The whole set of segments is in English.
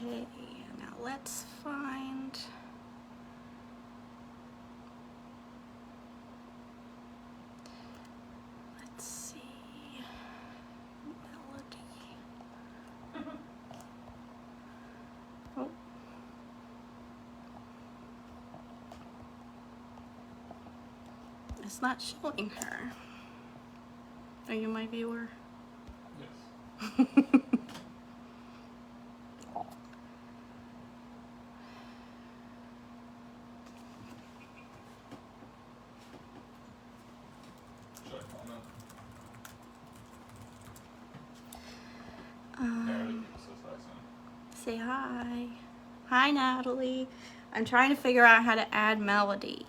Okay, now let's find. Let's see. Melody. Oh. It's not showing her. Are you my viewer? Yes. Should I comment? Natalie says hi, Sam. Say hi. Hi, Natalie. I'm trying to figure out how to add melody.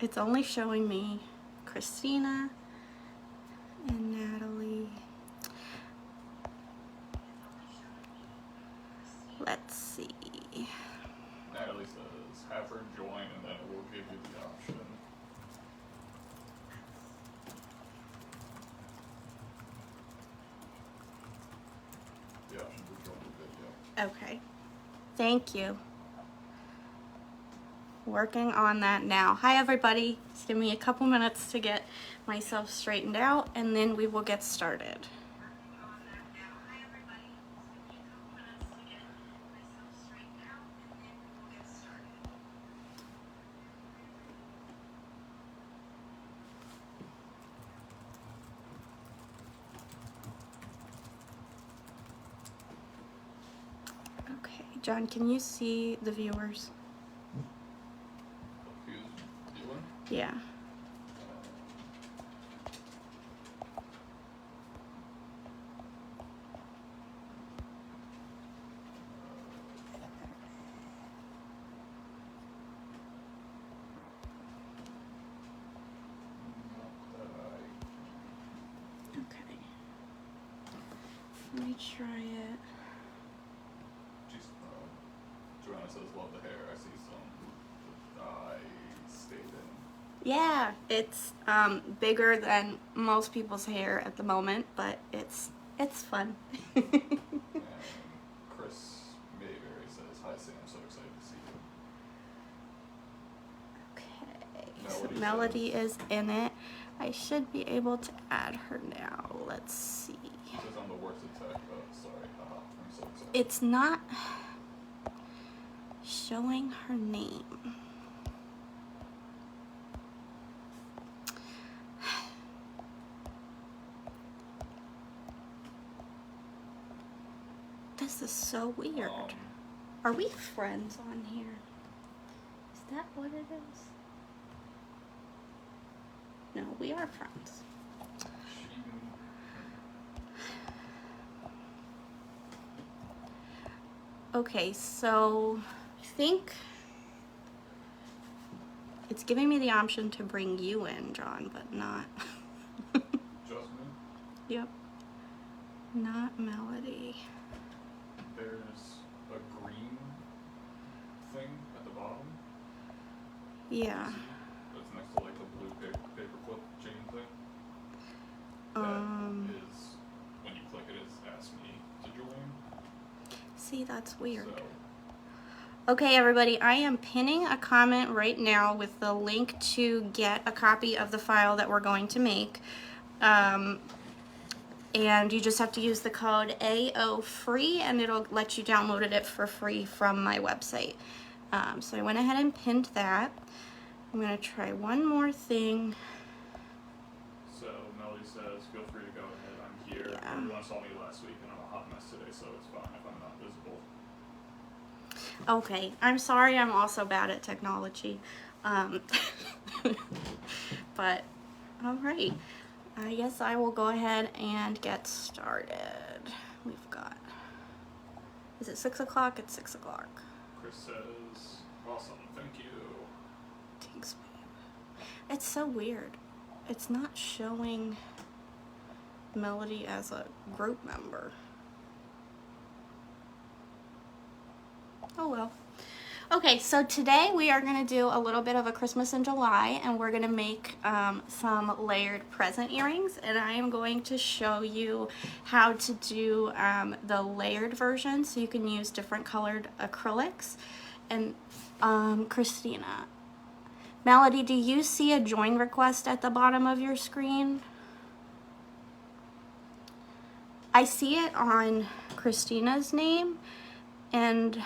It's only showing me Christina and Natalie. Let's see. Natalie says, have her join and then it will give you the option. The option to join the video. Okay. Thank you. Working on that now. Hi, everybody. Just give me a couple minutes to get myself straightened out and then we will get started. Okay, John, can you see the viewers? Who's viewing? Yeah. Okay. Let me try it. She's, Joanna says, love the hair. I see some dye stayed in. Yeah, it's bigger than most people's hair at the moment, but it's fun. And Chris Mayberry says, hi Sam, so excited to see you. Okay, so Melody is in it. I should be able to add her now. Let's see. She says I'm the worst at tech, but sorry. I'm so excited. It's not showing her name. This is so weird. Are we friends on here? Is that what it is? No, we are friends. Okay, so I think it's giving me the option to bring you in, John, but not. Just me? Yep. Not Melody. There's a green thing at the bottom. Yeah. That's next to like the blue paperclip chain thing. That is, when you click it, it's ask me to join. See, that's weird. So, okay, everybody, I am pinning a comment right now with the link to get a copy of the file that we're going to make. And you just have to use the code AOFREE and it'll let you download it for free from my website. So I went ahead and pinned that. I'm going to try one more thing. so Melody says, feel free to go ahead. I'm here. Yeah. Everyone saw me last week and I'm a hot mess today, so it's fine if I'm not visible. Okay, I'm sorry, I'm also bad at technology. But, alright. I guess I will go ahead and get started. We've got, is it 6 o'clock? It's 6 o'clock. Chris says, awesome, thank you. Thanks, It's so weird. It's not showing Melody as a group member. Oh well. Okay, so today we are going to do a little bit of a Christmas in July, and we're going to make some layered present earrings, and I am going to show you how to do the layered version, so you can use different colored acrylics. And Christina, Melody, do you see a join request at the bottom of your screen? I see it on Christina's name, and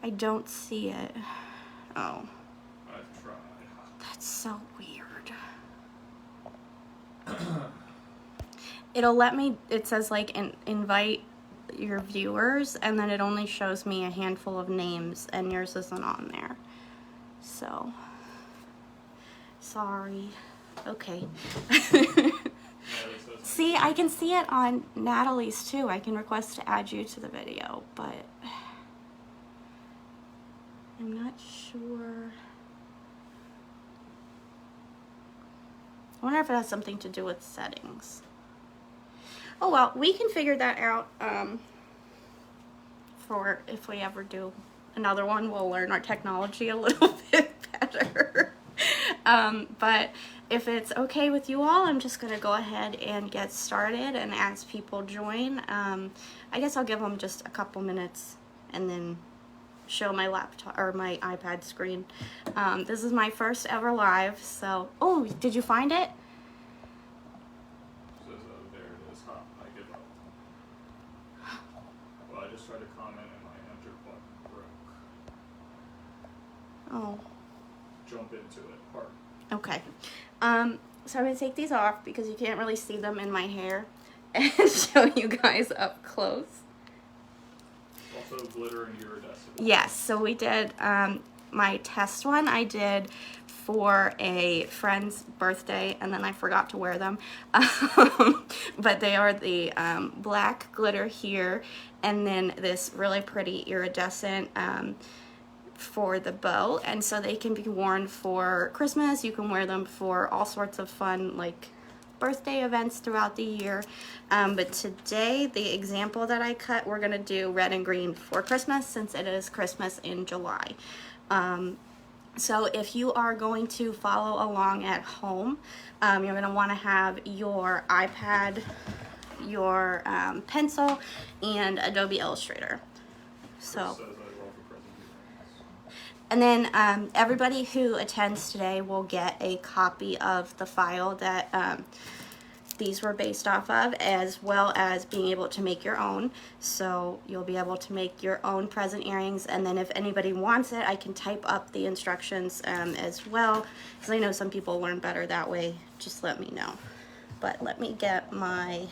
I don't see it. Oh. I've tried. That's so weird. It'll let me, it says like invite your viewers, and then it only shows me a handful of names, and yours isn't on there. So, sorry. Okay. See, I can see it on Natalie's too. I can request to add you to the video, but I'm not sure. I wonder if it has something to do with settings. Oh well, we can figure that out for if we ever do another one. We'll learn our technology a little bit better. But if it's okay with you all, I'm just going to go ahead and get started, and as people join, I guess I'll give them just a couple minutes and then show my laptop or my iPad screen. This is my first ever live, so oh, did you find it? It says, there it is. Huh, I give up. Well, I just tried to comment and my enter button broke. Oh, Jump into it. Hard. okay. So I'm gonna take these off because you can't really see them in my hair, and show you guys up close. Also glitter and iridescent. Yes, so we did my test one I did for a friend's birthday, and then I forgot to wear them. But they are the black glitter here, and then this really pretty iridescent for the bow, and so they can be worn for Christmas. You can wear them for all sorts of fun like birthday events throughout the year, but today the example that I cut, we're gonna do red and green for Christmas, since it is Christmas in July. So if you are going to follow along at home, you're gonna want to have your iPad, your pencil, and Adobe Illustrator. So. And then everybody who attends today will get a copy of the file that these were based off of, as well as being able to make your own. So you'll be able to make your own present earrings, and then if anybody wants it, I can type up the instructions as well, because I know some people learn better that way. Just let me know. But let me get my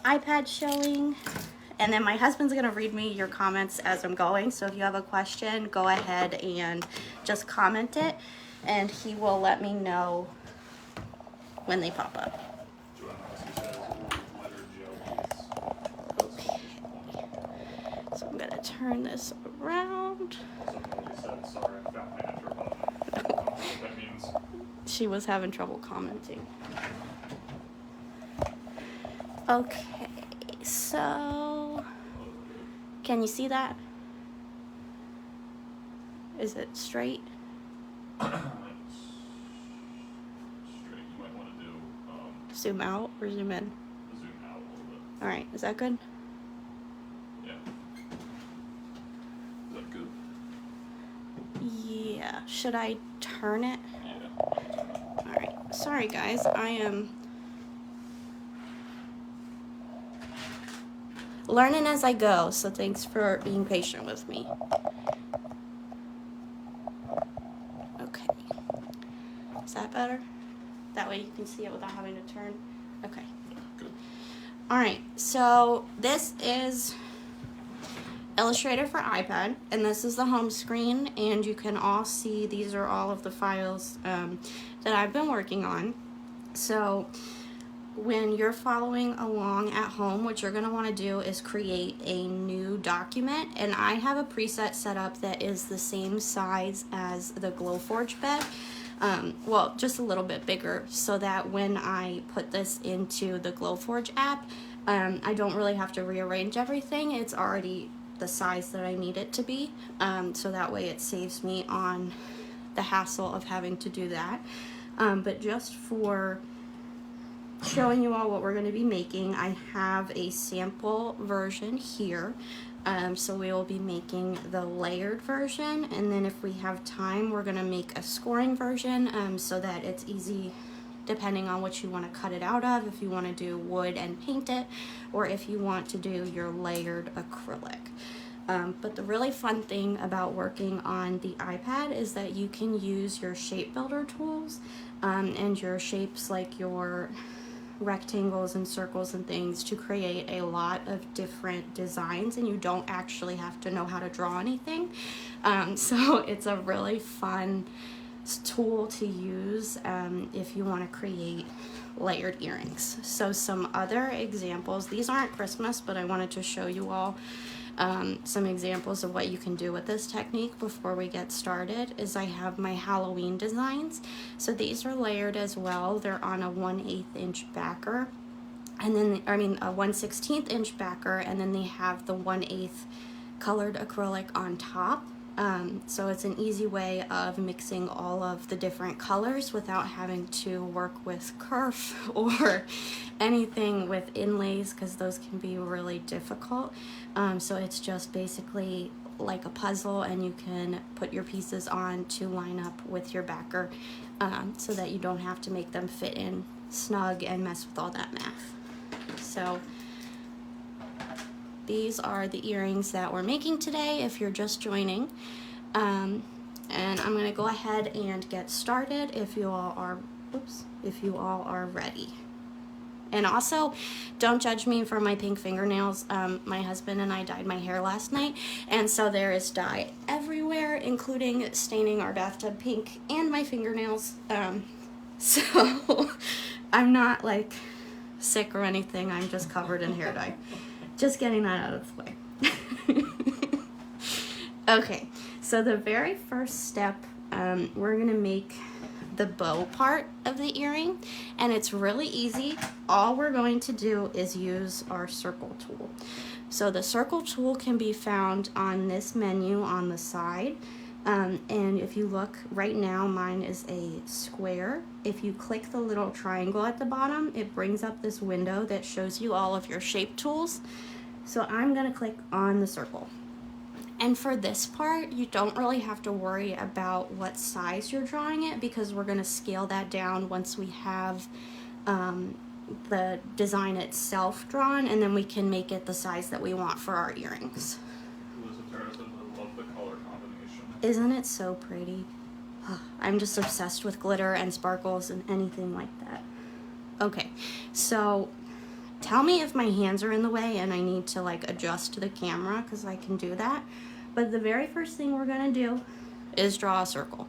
iPad showing. And then my husband's gonna read me your comments as I'm going. So if you have a question, go ahead and just comment it, and he will let me know when they pop up. Okay. So I'm gonna turn this around. She was having trouble commenting. Okay. So, can you see that? Is it straight? Straight. You might want to do Zoom out or zoom in? zoom out a little bit. All right, is that good? Yeah. Is that good? Yeah. Should I turn it? Yeah. All right. Sorry, guys. I am learning as I go, so thanks for being patient with me. Okay. Is that better? That way you can see it without having to turn. Okay. Good. All right. So this is Illustrator for iPad, and this is the home screen, and you can all see these are all of the files that I've been working on. So when you're following along at home, what you're going to want to do is create a new document, and I have a preset set up that is the same size as the Glowforge bed. Well, just a little bit bigger, so that when I put this into the Glowforge app, I don't really have to rearrange everything. It's already the size that I need it to be, so that way it saves me on the hassle of having to do that. But just for showing you all what we're going to be making, I have a sample version here. So we will be making the layered version, and then if we have time, we're going to make a scoring version, so that it's easy depending on what you want to cut it out of, if you want to do wood and paint it, or if you want to do your layered acrylic. But the really fun thing about working on the iPad is that you can use your shape builder tools, and your shapes, like your rectangles and circles and things, to create a lot of different designs, and you don't actually have to know how to draw anything. So it's a really fun tool to use if you want to create layered earrings. So some other examples, these aren't Christmas, but I wanted to show you all some examples of what you can do with this technique before we get started. Is I have my Halloween designs. So these are layered as well. They're on a 1/8 inch backer, and then a 1/16 inch backer, and then they have the 1/8 colored acrylic on top. So it's an easy way of mixing all of the different colors without having to work with kerf or anything with inlays, because those can be really difficult. So it's just basically like a puzzle, and you can put your pieces on to line up with your backer, so that you don't have to make them fit in snug and mess with all that math. So these are the earrings that we're making today, if you're just joining. And I'm going to go ahead and get started if you all are ready. And also, don't judge me for my pink fingernails. My husband and I dyed my hair last night, and so there is dye everywhere, including staining our bathtub pink and my fingernails. So I'm not like sick or anything. I'm just covered in hair dye. Just getting that out of the way. Okay, so the very first step, we're gonna make the bow part of the earring, and it's really easy. All we're going to do is use our circle tool. So the circle tool can be found on this menu on the side, and if you look right now, mine is a square. If you click the little triangle at the bottom, it brings up this window that shows you all of your shape tools. So I'm gonna click on the circle. And for this part, you don't really have to worry about what size you're drawing it, because we're going to scale that down once we have the design itself drawn, and then we can make it the size that we want for our earrings. I love the color combination. Isn't it so pretty? I'm just obsessed with glitter and sparkles and anything like that. Okay, so tell me if my hands are in the way and I need to like adjust to the camera, because I can do that. But the very first thing we're going to do is draw a circle.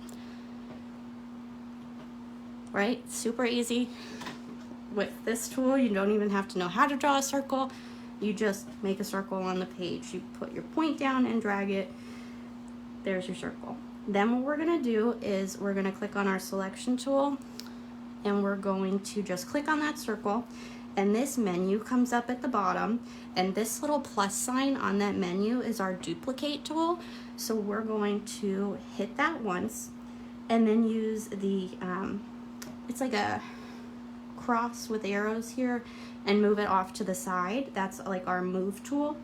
Right? Super easy. With this tool, you don't even have to know how to draw a circle. You just make a circle on the page. You put your point down and drag it. There's your circle. Then what we're going to do is we're going to click on our selection tool, and we're going to just click on that circle. And this menu comes up at the bottom, and this little plus sign on that menu is our duplicate tool. So we're going to hit that once, and then use the, it's like a cross with arrows here, and move it off to the side. That's like our move tool.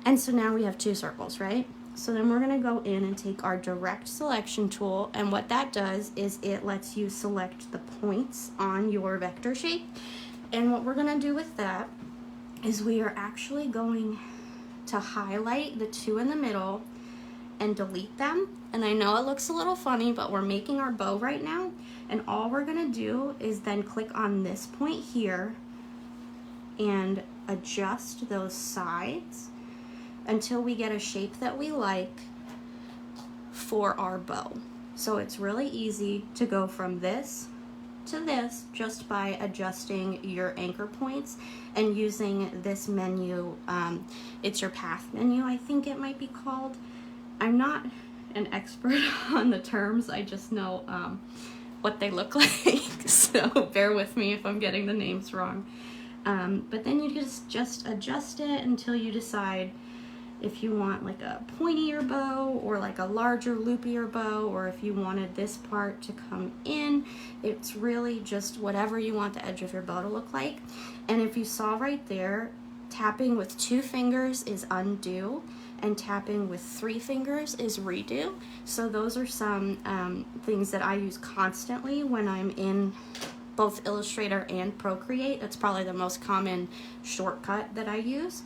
And so now we have two circles, right? So then we're gonna go in and take our direct selection tool, and what that does is it lets you select the points on your vector shape. And what we're gonna do with that is we are actually going to highlight the two in the middle and delete them. And I know it looks a little funny, but we're making our bow right now. And all we're gonna do is then click on this point here and adjust those sides until we get a shape that we like for our bow. So it's really easy to go from this to this just by adjusting your anchor points and using this menu. It's your path menu, I think it might be called. I'm not an expert on the terms, I just know what they look like, so bear with me if I'm getting the names wrong. But then you just adjust it until you decide if you want like a pointier bow or like a larger loopier bow, or if you wanted this part to come in. It's really just whatever you want the edge of your bow to look like. And if you saw right there, tapping with 2 fingers is undo and tapping with 3 fingers is redo. So those are some things that I use constantly when I'm in both Illustrator and Procreate. That's probably the most common shortcut that I use.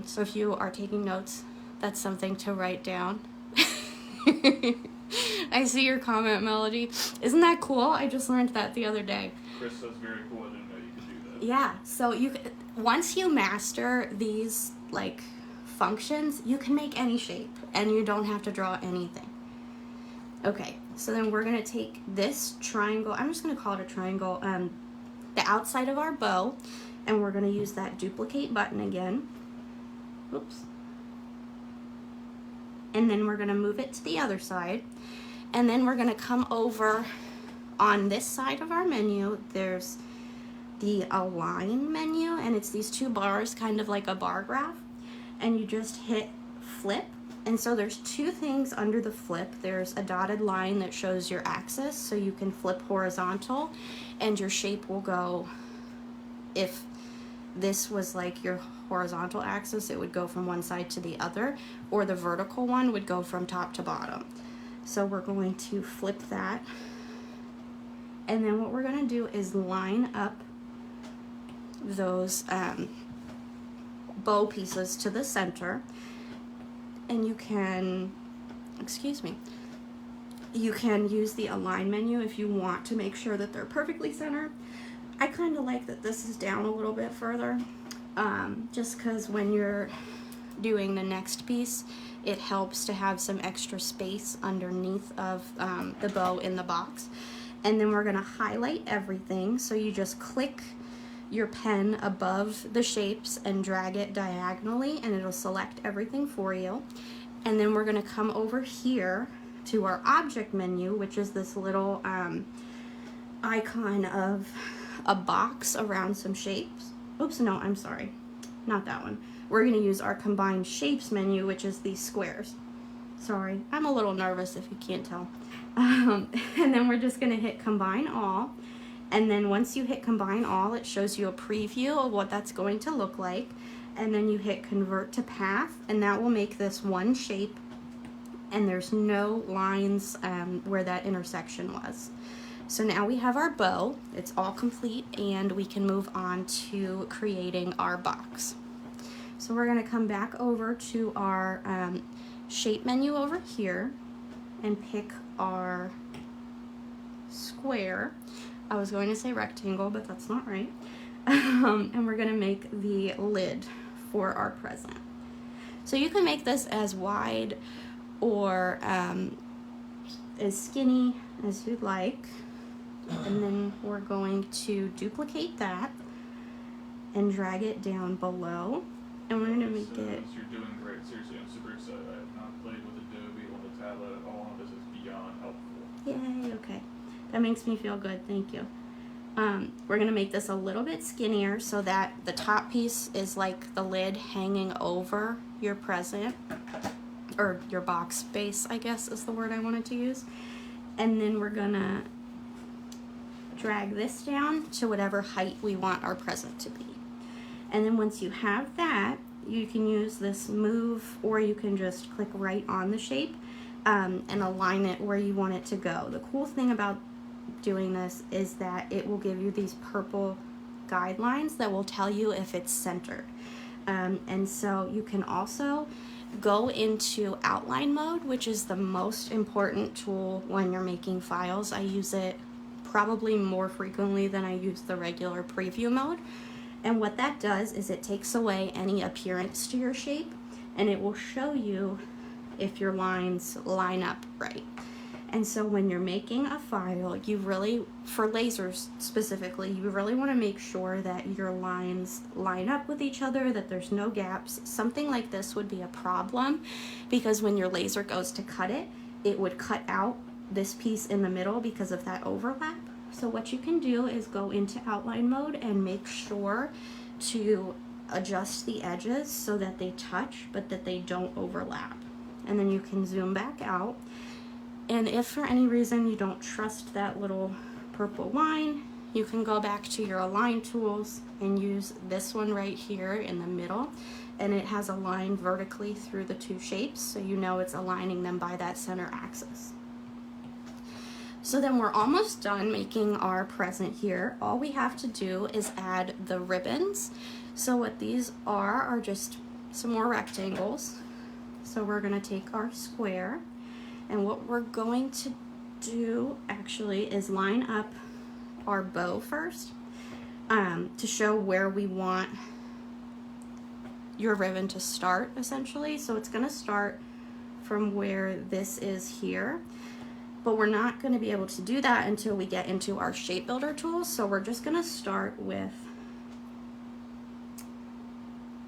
So if you are taking notes, that's something to write down. I see your comment, Melody. Isn't that cool? I just learned that the other day. Chris says very cool. I didn't know you could do that. Yeah, so once you master these like functions, you can make any shape and you don't have to draw anything. Okay, so then we're gonna take this triangle, I'm just gonna call it a triangle, the outside of our bow, and we're gonna use that duplicate button again. Oops. And then we're gonna move it to the other side. And then we're gonna come over on this side of our menu. There's the align menu, and it's these 2 bars, kind of like a bar graph. And you just hit flip. And so there's 2 things under the flip. There's a dotted line that shows your axis, so you can flip horizontal, and your shape will go, if this was like your horizontal axis, it would go from one side to the other, or the vertical one would go from top to bottom. So we're going to flip that, and then what we're going to do is line up those bow pieces to the center, and you can, excuse me, you can use the align menu if you want to make sure that they're perfectly centered. I kind of like that this is down a little bit further, just because when you're doing the next piece, it helps to have some extra space underneath of the bow in the box. And then we're going to highlight everything, so you just click your pen above the shapes and drag it diagonally, and it'll select everything for you. And then we're going to come over here to our object menu, which is this little icon of a box around some shapes. Oops, no, I'm sorry, not that one. We're going to use our combined shapes menu, which is these squares. Sorry, I'm a little nervous if you can't tell. And then we're just going to hit combine all. And then once you hit combine all, it shows you a preview of what that's going to look like. And then you hit convert to path, and that will make this one shape, and there's no lines where that intersection was. So now we have our bow, it's all complete, and we can move on to creating our box. So we're going to come back over to our shape menu over here and pick our square. I was going to say rectangle, but that's not right. And we're going to make the lid for our present. So you can make this as wide or as skinny as you'd like. And then we're going to duplicate that and drag it down below. And we're going to make it... You're doing great. Seriously, I'm super excited. I have not played with Adobe on the tablet at all. This is beyond helpful. Yay, okay. That makes me feel good, thank you. We're going to make this a little bit skinnier so that the top piece is like the lid hanging over your present, or your box base, I guess is the word I wanted to use. And then we're going to drag this down to whatever height we want our present to be. And then once you have that, you can use this move, or you can just click right on the shape and align it where you want it to go. The cool thing about doing this is that it will give you these purple guidelines that will tell you if it's centered. And so you can also go into outline mode, which is the most important tool when you're making files. I use it probably more frequently than I use the regular preview mode. And what that does is it takes away any appearance to your shape, and it will show you if your lines line up right. And so when you're making a file, you really, for lasers specifically, you really want to make sure that your lines line up with each other, that there's no gaps. Something like this would be a problem because when your laser goes to cut it, it would cut out this piece in the middle because of that overlap. So what you can do is go into outline mode and make sure to adjust the edges so that they touch but that they don't overlap. And then you can zoom back out. And if for any reason you don't trust that little purple line, you can go back to your align tools and use this one right here in the middle. And it has a line vertically through the two shapes, so you know it's aligning them by that center axis. So then we're almost done making our present here. All we have to do is add the ribbons. So what these are just some more rectangles. So we're gonna take our square, and what we're going to do actually is line up our bow first to show where we want your ribbon to start, essentially. So it's gonna start from where this is here, but we're not gonna be able to do that until we get into our shape builder tools. So we're just gonna start with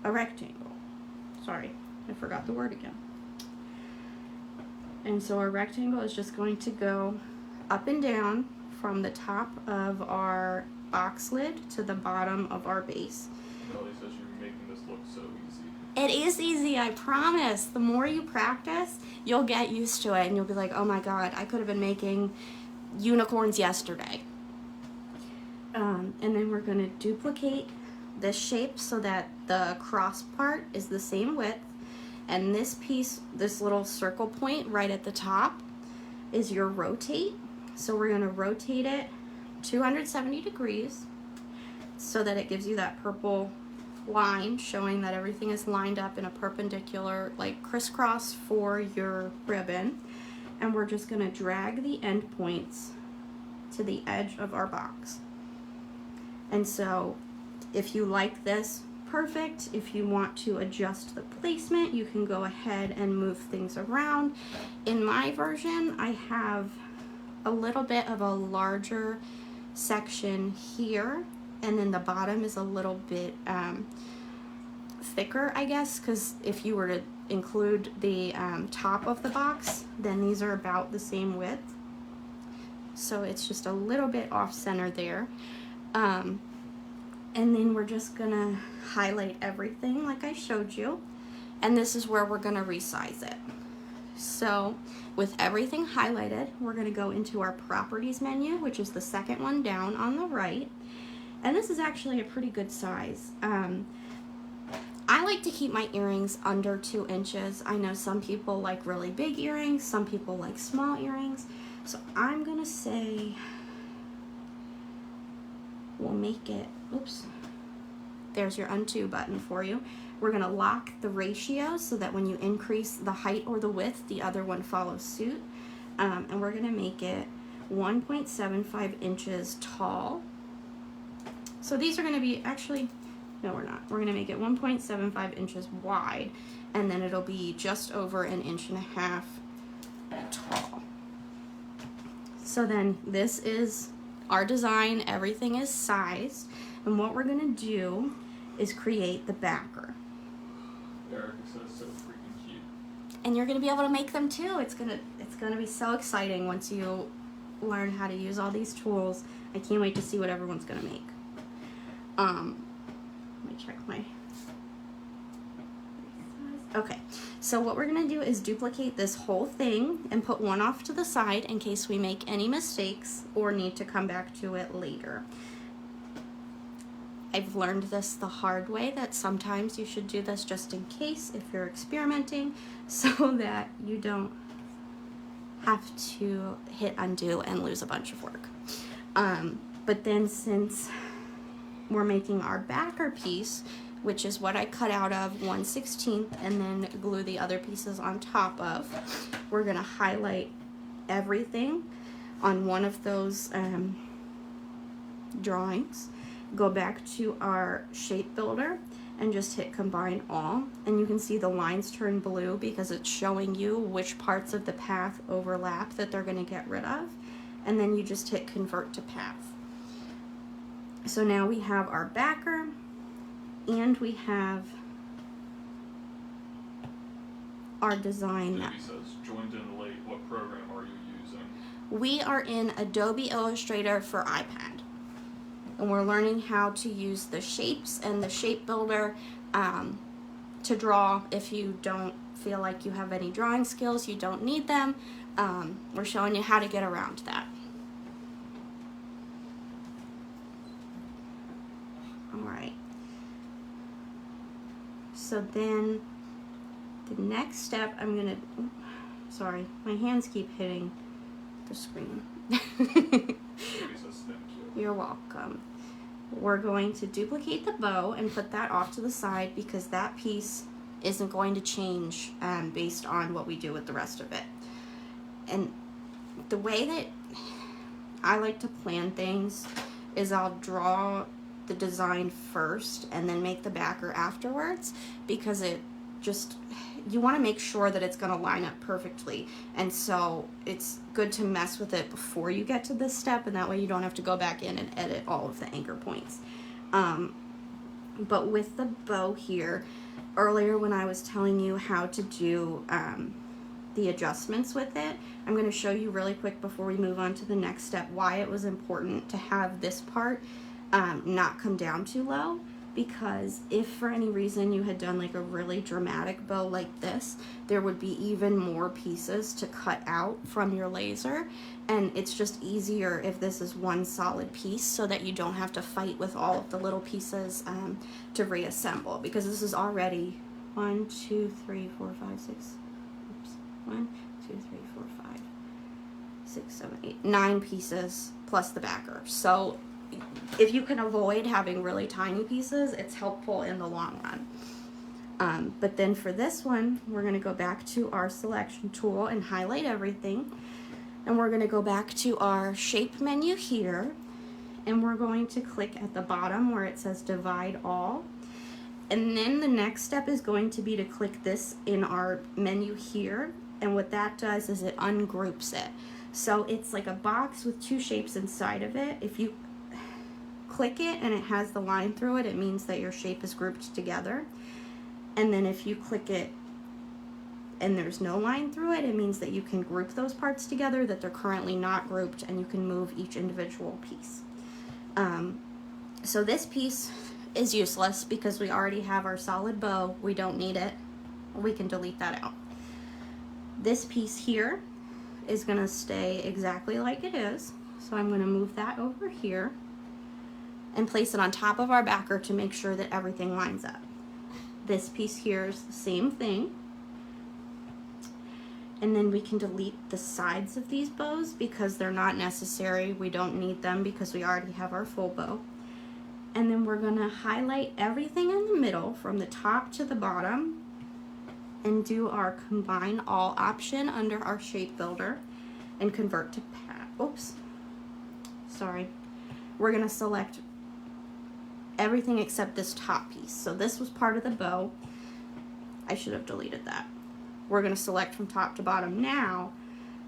a rectangle. Sorry, I forgot the word again. And so our rectangle is just going to go up and down from the top of our box lid to the bottom of our base. Melody says you're making this look so easy. It is easy, I promise. The more you practice, you'll get used to it and you'll be like, oh my God, I could have been making unicorns yesterday. And then we're gonna duplicate this shape so that the cross part is the same width. And this piece, this little circle point right at the top is your rotate. So we're gonna rotate it 270 degrees so that it gives you that purple line showing that everything is lined up in a perpendicular, like crisscross for your ribbon. And we're just gonna drag the end points to the edge of our box. And so if you like this, perfect. If you want to adjust the placement, you can go ahead and move things around. In my version, I have a little bit of a larger section here, and then the bottom is a little bit thicker, I guess, because if you were to include the top of the box, then these are about the same width. So it's just a little bit off center there. And then we're just gonna highlight everything like I showed you. And this is where we're gonna resize it. So with everything highlighted, we're gonna go into our properties menu, which is the second one down on the right. And this is actually a pretty good size. I like to keep my earrings under 2 inches. I know some people like really big earrings, some people like small earrings. So I'm gonna say, we'll make it, oops, there's your undo button for you. We're gonna lock the ratio so that when you increase the height or the width, the other one follows suit. And we're gonna make it 1.75 inches tall. So these are gonna be, actually, no we're not. We're gonna make it 1.75 inches wide, and then it'll be just over 1.5 inches tall. So then this is our design, everything is sized, and what we're gonna do is create the backer. Erica says so freaking cute. And you're gonna be able to make them too. It's gonna be so exciting once you learn how to use all these tools. I can't wait to see what everyone's gonna make. Let me check my. Okay, so what we're gonna do is duplicate this whole thing and put one off to the side in case we make any mistakes or need to come back to it later. I've learned this the hard way, that sometimes you should do this just in case if you're experimenting, so that you don't have to hit undo and lose a bunch of work. But then since we're making our backer piece, which is what I cut out of 1/16 and then glue the other pieces on top of, we're gonna highlight everything on one of those drawings, go back to our shape builder, and just hit combine all, and you can see the lines turn blue because it's showing you which parts of the path overlap that they're going to get rid of, and then you just hit convert to path. So now we have our backer and we have our design. Maybe says joined in late. What program are you using? We are in Adobe Illustrator for iPad. And we're learning how to use the shapes and the shape builder to draw. If you don't feel like you have any drawing skills, you don't need them. We're showing you how to get around that. All right. So then the next step, sorry, my hands keep hitting the screen. You're welcome. We're going to duplicate the bow and put that off to the side because that piece isn't going to change based on what we do with the rest of it. And the way that I like to plan things is I'll draw the design first and then make the backer afterwards, because it just, you want to make sure that it's going to line up perfectly, and so it's good to mess with it before you get to this step, and that way you don't have to go back in and edit all of the anchor points. But with the bow here, earlier when I was telling you how to do the adjustments with it, I'm going to show you really quick before we move on to the next step why it was important to have this part not come down too low. Because if for any reason you had done like a really dramatic bow like this, there would be even more pieces to cut out from your laser, and it's just easier if this is one solid piece so that you don't have to fight with all of the little pieces to reassemble, because this is already 1, 2, 3, 4, 5, 6, oops, 1, 2, 3, 4, 5, 6, 7, 8, 9 pieces plus the backer. So if you can avoid having really tiny pieces, it's helpful in the long run. But then for this one, we're going to go back to our selection tool and highlight everything. And we're going to go back to our shape menu here. And we're going to click at the bottom where it says divide all. And then the next step is going to be to click this in our menu here. And what that does is it ungroups it. So it's like a box with 2 shapes inside of it. If you click it and it has the line through it, it means that your shape is grouped together. And then if you click it and there's no line through it, it means that you can group those parts together that they're currently not grouped, and you can move each individual piece. So this piece is useless because we already have our solid bow. We don't need it. We can delete that out. This piece here is going to stay exactly like it is. So I'm going to move that over here and place it on top of our backer to make sure that everything lines up. This piece here is the same thing. And then we can delete the sides of these bows because they're not necessary. We don't need them because we already have our full bow. And then we're gonna highlight everything in the middle from the top to the bottom and do our combine all option under our shape builder and convert to oops, sorry. We're gonna select everything except this top piece. So this was part of the bow. I should have deleted that. We're going to select from top to bottom now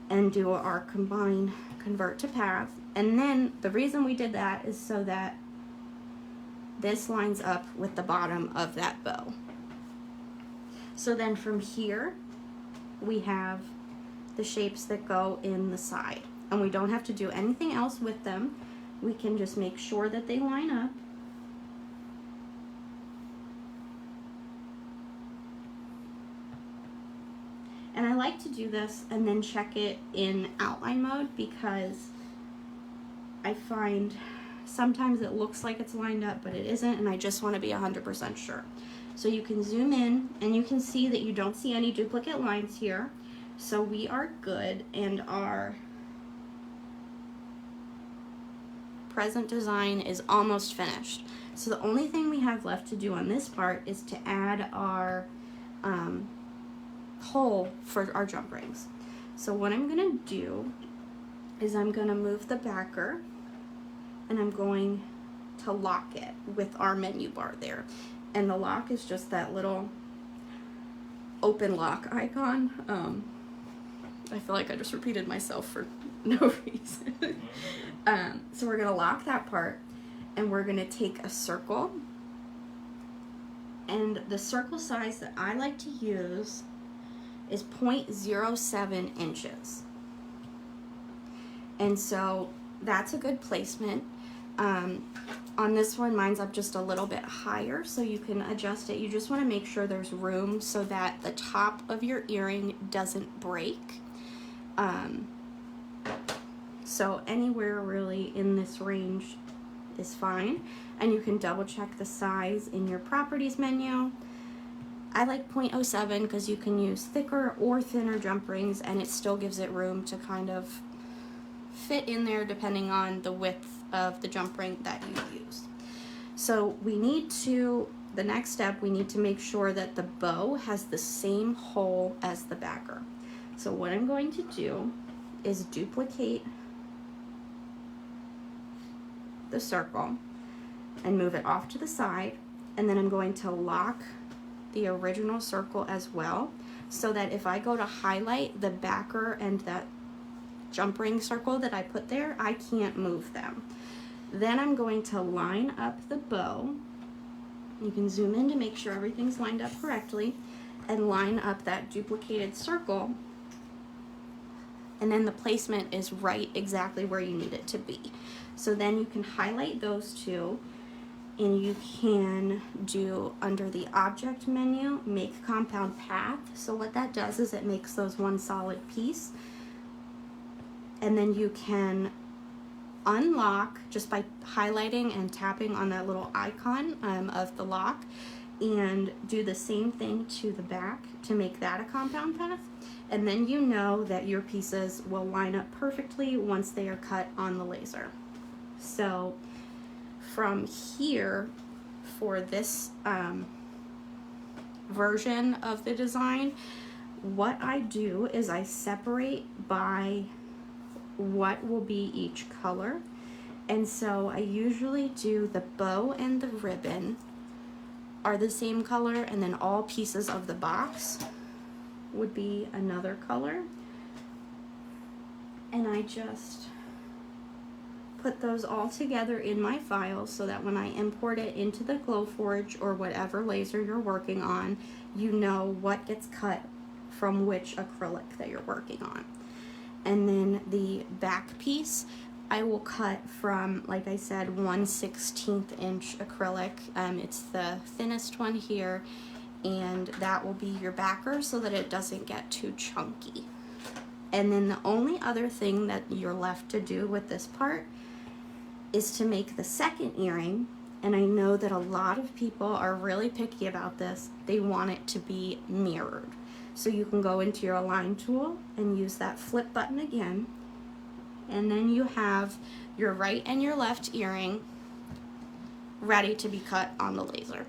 and do our combine convert to path. And then the reason we did that is so that this lines up with the bottom of that bow. So then from here we have the shapes that go in the side, and we don't have to do anything else with them. We can just make sure that they line up. And I like to do this and then check it in outline mode because I find sometimes it looks like it's lined up, but it isn't, and I just want to be 100% sure. So you can zoom in and you can see that you don't see any duplicate lines here. So we are good, and our present design is almost finished. So the only thing we have left to do on this part is to add our hole for our jump rings. So what I'm gonna do is I'm gonna move the backer and I'm going to lock it with our menu bar there. And the lock is just that little open lock icon. I feel like I just repeated myself for no reason. So we're gonna lock that part, and we're gonna take a circle, and the circle size that I like to use is 0.07 inches. And so that's a good placement. On this one, mine's up just a little bit higher, so you can adjust it. You just want to make sure there's room so that the top of your earring doesn't break. So anywhere really in this range is fine. And you can double check the size in your properties menu. I like 0.07 because you can use thicker or thinner jump rings, and it still gives it room to kind of fit in there depending on the width of the jump ring that you use. So we need to, the next step, we need to make sure that the bow has the same hole as the backer. So what I'm going to do is duplicate the circle and move it off to the side, and then I'm going to lock the original circle as well, so that if I go to highlight the backer and that jump ring circle that I put there, I can't move them. Then I'm going to line up the bow. You can zoom in to make sure everything's lined up correctly, and line up that duplicated circle, and then the placement is right exactly where you need it to be. So then you can highlight those two, and you can do, under the object menu, make compound path. So what that does is it makes those one solid piece, and then you can unlock just by highlighting and tapping on that little icon of the lock, and do the same thing to the back to make that a compound path. And then you know that your pieces will line up perfectly once they are cut on the laser. So from here, for this version of the design, what I do is I separate by what will be each color. And so I usually do the bow and the ribbon are the same color, and then all pieces of the box would be another color. And I just put those all together in my file so that when I import it into the Glowforge or whatever laser you're working on, you know what gets cut from which acrylic that you're working on. And then the back piece, I will cut from, like I said, 1/16 inch acrylic. It's the thinnest one here, and that will be your backer so that it doesn't get too chunky. And then the only other thing that you're left to do with this part is to make the second earring. And I know that a lot of people are really picky about this. They want it to be mirrored. So you can go into your align tool and use that flip button again, and then you have your right and your left earring ready to be cut on the laser.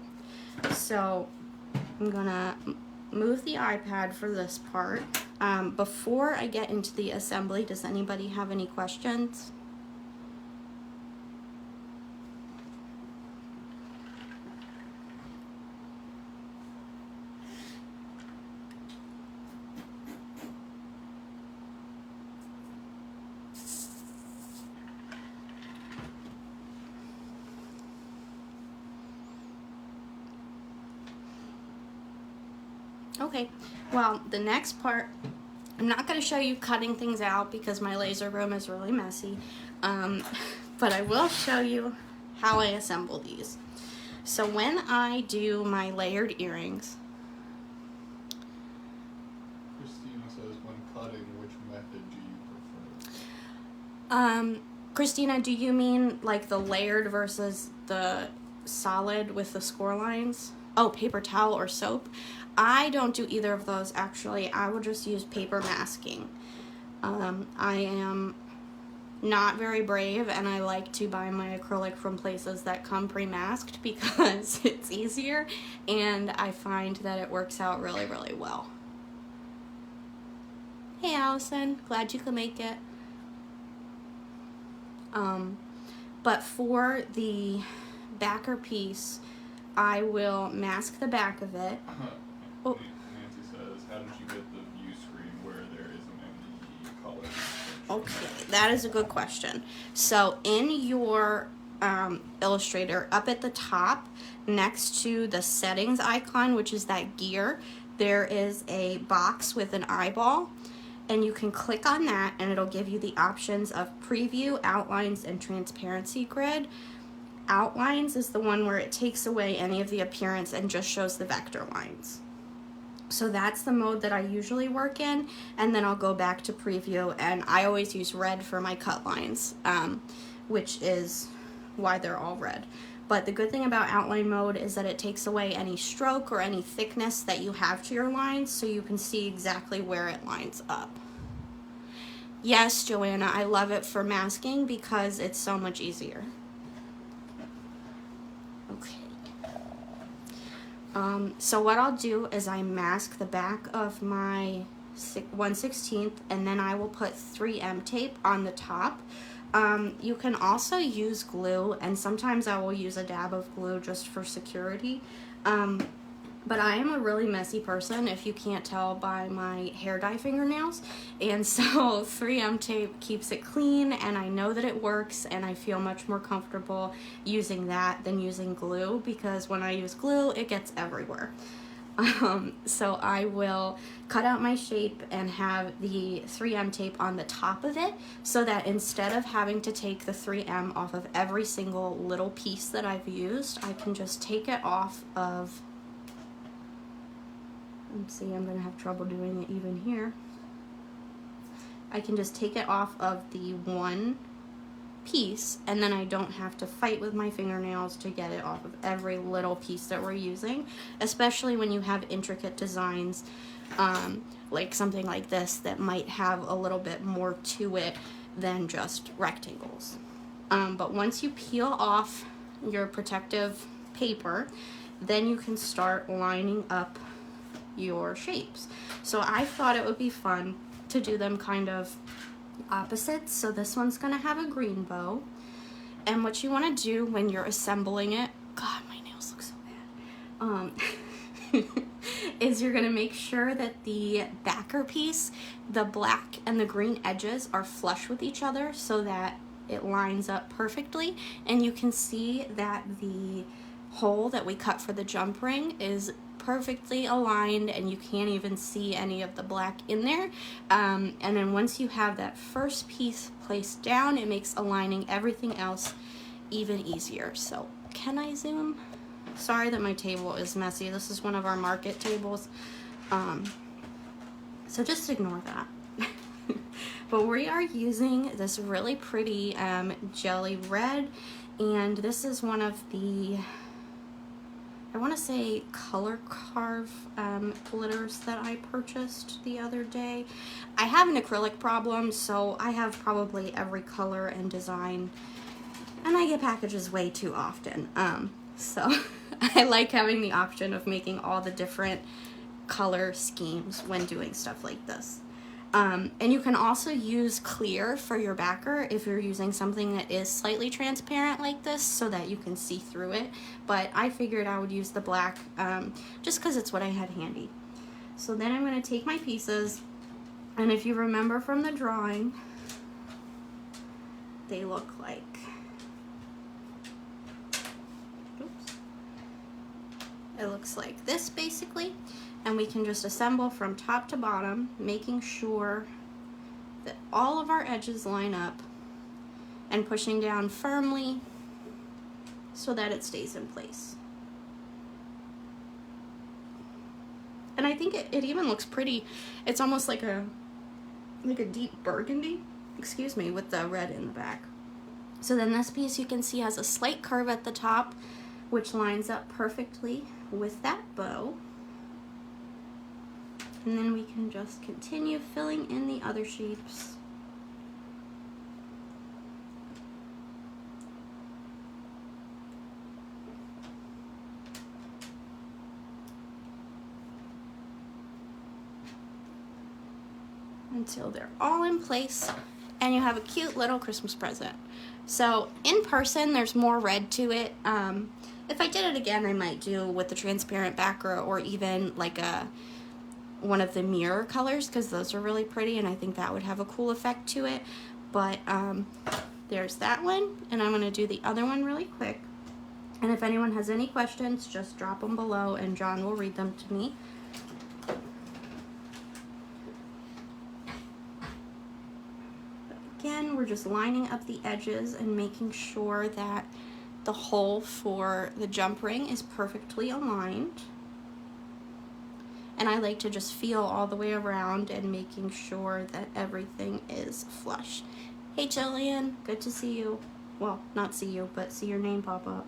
So I'm gonna move the iPad for this part. Before I get into the assembly, does anybody have any questions? Okay, well, the next part, I'm not going to show you cutting things out because my laser room is really messy, but I will show you how I assemble these. So when I do my layered earrings, Christina says, when cutting, which method do you prefer? Christina, do you mean like the layered versus the solid with the score lines? Oh, paper towel or soap? I don't do either of those, actually. I will just use paper masking. I am not very brave, and I like to buy my acrylic from places that come pre-masked because it's easier, and I find that it works out really, really well. Hey, Allison. Glad you could make it. But for the backer piece, I will mask the back of it. Oh. Nancy says, how did you get the view screen where there isn't any color? Okay, that is a good question. So in your Illustrator, up at the top, next to the settings icon, which is that gear, there is a box with an eyeball, and you can click on that and it'll give you the options of preview, outlines, and transparency grid. Outlines is the one where it takes away any of the appearance and just shows the vector lines. So that's the mode that I usually work in, and then I'll go back to preview, and I always use red for my cut lines, which is why they're all red. But the good thing about outline mode is that it takes away any stroke or any thickness that you have to your lines, so you can see exactly where it lines up. Yes, Joanna, I love it for masking because it's so much easier. Okay. So what I'll do is I mask the back of my 1/16, and then I will put 3M tape on the top. You can also use glue, and sometimes I will use a dab of glue just for security. But I am a really messy person, if you can't tell by my hair dye fingernails, and so 3M tape keeps it clean, and I know that it works, and I feel much more comfortable using that than using glue, because when I use glue, it gets everywhere. So I will cut out my shape and have the 3M tape on the top of it, so that instead of having to take the 3M off of every single little piece that I've used, I can just take it off of... Let's see, I'm going to have trouble doing it even here. I can just take it off of the one piece, and then I don't have to fight with my fingernails to get it off of every little piece that we're using, especially when you have intricate designs, like something like this that might have a little bit more to it than just rectangles. But once you peel off your protective paper, then you can start lining up your shapes. So I thought it would be fun to do them kind of opposites. So this one's gonna have a green bow, and what you want to do when you're assembling it, God, my nails look so bad, is you're gonna make sure that the backer piece, the black and the green edges are flush with each other so that it lines up perfectly, and you can see that the hole that we cut for the jump ring is perfectly aligned, and you can't even see any of the black in there. And then once you have that first piece placed down, it makes aligning everything else even easier. So can I zoom? Sorry that my table is messy. This is one of our market tables. So just ignore that. But we are using this really pretty jelly red, and this is one of the, I want to say, color carve glitters that I purchased the other day. I have an acrylic problem, so I have probably every color and design, and I get packages way too often. So I like having the option of making all the different color schemes when doing stuff like this. And you can also use clear for your backer if you're using something that is slightly transparent like this, so that you can see through it. But I figured I would use the black just because it's what I had handy. So then I'm going to take my pieces, and if you remember from the drawing, they look like, oops, it looks like this basically. And we can just assemble from top to bottom, making sure that all of our edges line up, and pushing down firmly so that it stays in place. And I think it even looks pretty. It's almost like a deep burgundy, excuse me, with the red in the back. So then this piece you can see has a slight curve at the top, which lines up perfectly with that bow. And then we can just continue filling in the other shapes. Until they're all in place, and you have a cute little Christmas present. So in person, there's more red to it. If I did it again, I might do with the transparent backer or even like one of the mirror colors, because those are really pretty and I think that would have a cool effect to it. But there's that one, and I'm going to do the other one really quick. And if anyone has any questions, just drop them below and John will read them to me. Again, we're just lining up the edges and making sure that the hole for the jump ring is perfectly aligned. And I like to just feel all the way around and making sure that everything is flush. Hey Jillian, good to see you. Well, not see you, but see your name pop up.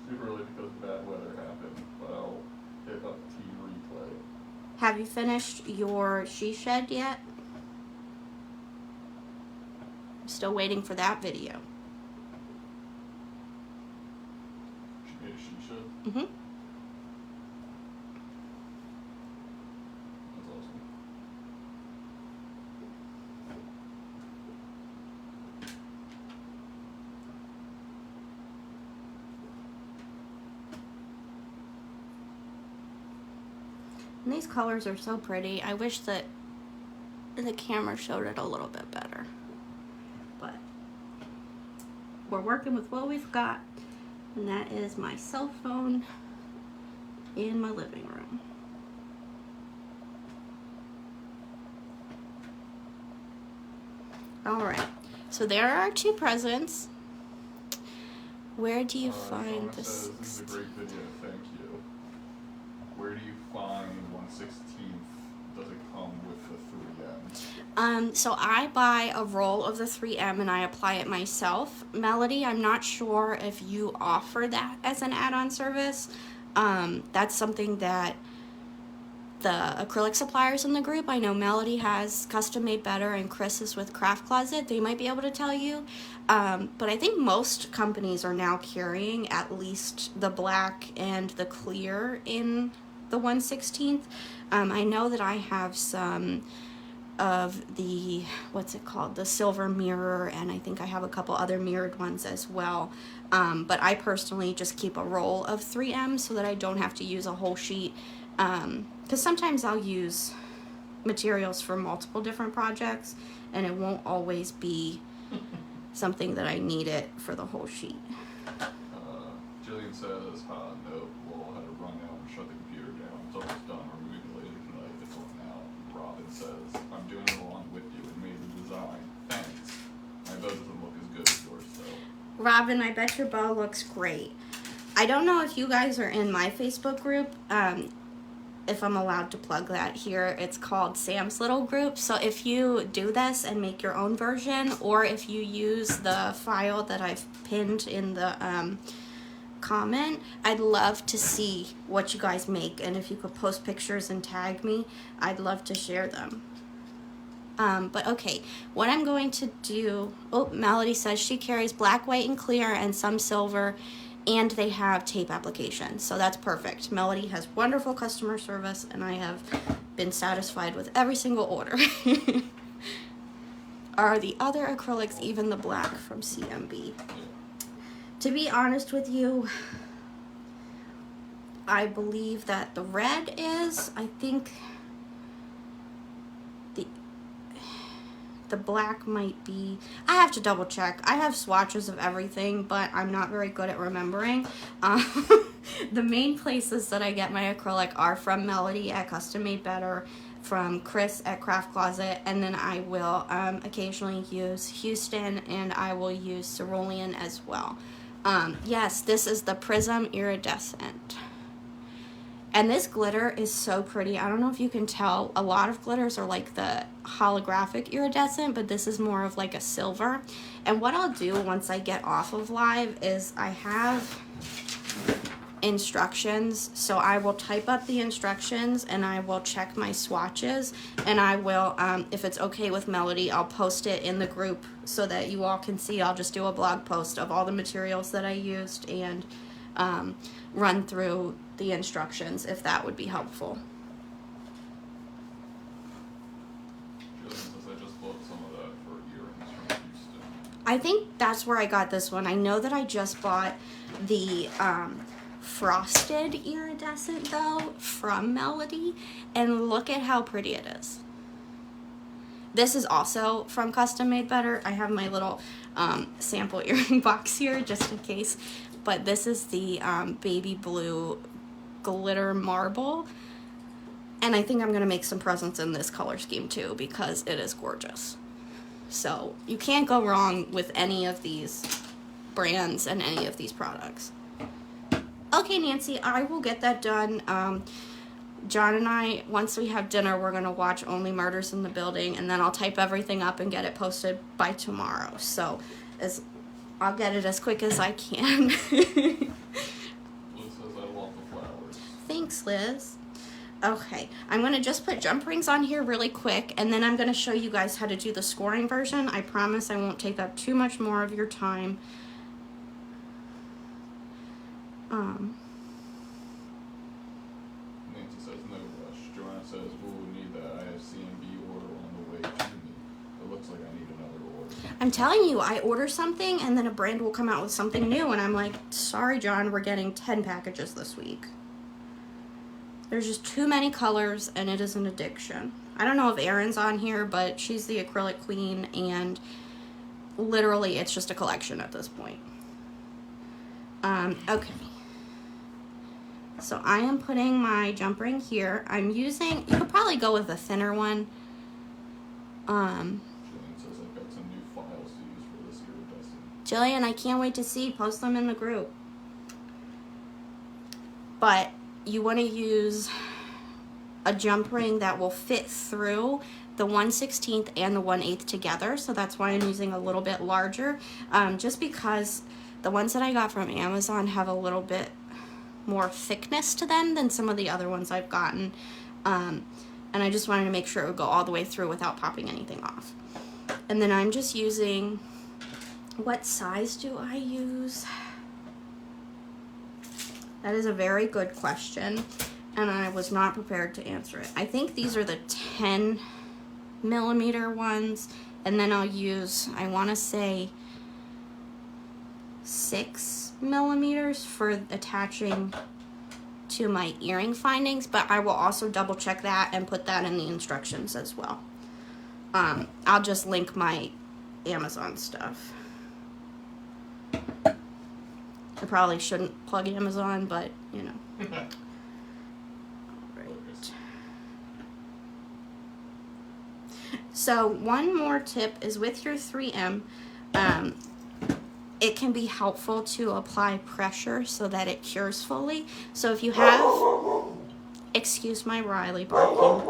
Super early because bad weather happened, but I'll hit up T replay. Have you finished your she shed yet? I'm still waiting for that video. She made a she shed. Mm-hmm. That's awesome. And these colors are so pretty. I wish that the camera showed it a little bit better. But we're working with what we've got. And that is my cell phone in my living room. Alright, so there are our two presents. Where do you find Shauna this? says, this is a great video, thank you. Where do you find 1/16? Does it come with the 3M? So I buy a roll of the 3M and I apply it myself. Melody, I'm not sure if you offer that as an add-on service. That's something that the acrylic suppliers in the group, I know Melody has Custom Made Better and Chris is with Craft Closet. They might be able to tell you. But I think most companies are now carrying at least the black and the clear in the 1/16. I know that I have some of the, what's it called, the silver mirror, and I think I have a couple other mirrored ones as well. But I personally just keep a roll of 3M so that I don't have to use a whole sheet. Because sometimes I'll use materials for multiple different projects and it won't always be something that I need it for the whole sheet. Jillian says, no, Lowell had to run out and shut the computer down. It's almost done. We're moving it later tonight. It's on now. Robin says, I'm doing it along with you and made the design. Thanks. My bow doesn't look as good as yours, though. Robin, I bet your bow looks great. I don't know if you guys are in my Facebook group. If I'm allowed to plug that here, it's called Sam's Little Group. So if you do this and make your own version, or if you use the file that I've pinned in the comment, I'd love to see what you guys make, and if you could post pictures and tag me, I'd love to share them. But okay, what I'm going to do, oh, Melody says she carries black, white, and clear and some silver, and they have tape applications, so that's perfect. Melody has wonderful customer service, and I have been satisfied with every single order. Are the other acrylics even the black from CMB? To be honest with you, I believe that the red is. I think the black might be. I have to double check. I have swatches of everything, but I'm not very good at remembering. The main places that I get my acrylic are from Melody at Custom Made Better, from Chris at Craft Closet, and then I will occasionally use Houston, and I will use Cerulean as well. Yes, this is the Prism Iridescent. And this glitter is so pretty. I don't know if you can tell. A lot of glitters are like the holographic iridescent, but this is more of like a silver. And what I'll do once I get off of live is I have instructions. So I will type up the instructions and I will check my swatches. And I will, if it's okay with Melody, I'll post it in the group so that you all can see. I'll just do a blog post of all the materials that I used and run through the instructions, if that would be helpful. Jillian says, I just bought some of that for earrings from Houston. I think that's where I got this one. I know that I just bought the frosted iridescent though from Melody, and look at how pretty it is. This is also from Custom Made Better. I have my little sample earring box here just in case, but this is the baby blue glitter marble, and I think I'm gonna make some presents in this color scheme too because it is gorgeous. So you can't go wrong with any of these brands and any of these products. Okay, Nancy, I will get that done. John and I, once we have dinner, we're going to watch Only Murders in the Building, and then I'll type everything up and get it posted by tomorrow. So I'll get it as quick as I can. Liz says I want the flowers. Thanks, Liz. Okay, I'm going to just put jump rings on here really quick, and then I'm going to show you guys how to do the scoring version. I promise I won't take up too much more of your time. Nancy says no rush. Joanna says, ooh, need that. I have CMB order on the way to me. It looks like I need another order. I'm telling you, I order something and then a brand will come out with something new, and I'm like, sorry, John, we're getting 10 packages this week. There's just too many colors, and it is an addiction. I don't know if Erin's on here, but she's the acrylic queen, and literally it's just a collection at this point. Okay. So I am putting my jump ring here. I'm using, you could probably go with a thinner one. Jillian says I've got some new files to use for this iridescent. Jillian, I can't wait to see. Post them in the group. But you want to use a jump ring that will fit through the 1/16 and the 1/8 together. So that's why I'm using a little bit larger. Just because the ones that I got from Amazon have a little bit more thickness to them than some of the other ones I've gotten. And I just wanted to make sure it would go all the way through without popping anything off. And then I'm just using, what size do I use? That is a very good question, and I was not prepared to answer it. I think these are the 10 millimeter ones, and then I'll use, I want to say 6 millimeters for attaching to my earring findings, but I will also double check that and put that in the instructions as well. I'll just link my Amazon stuff. I probably shouldn't plug Amazon, but you know. Alright. So one more tip is with your 3M, it can be helpful to apply pressure so that it cures fully. So if you have, excuse my Riley barking,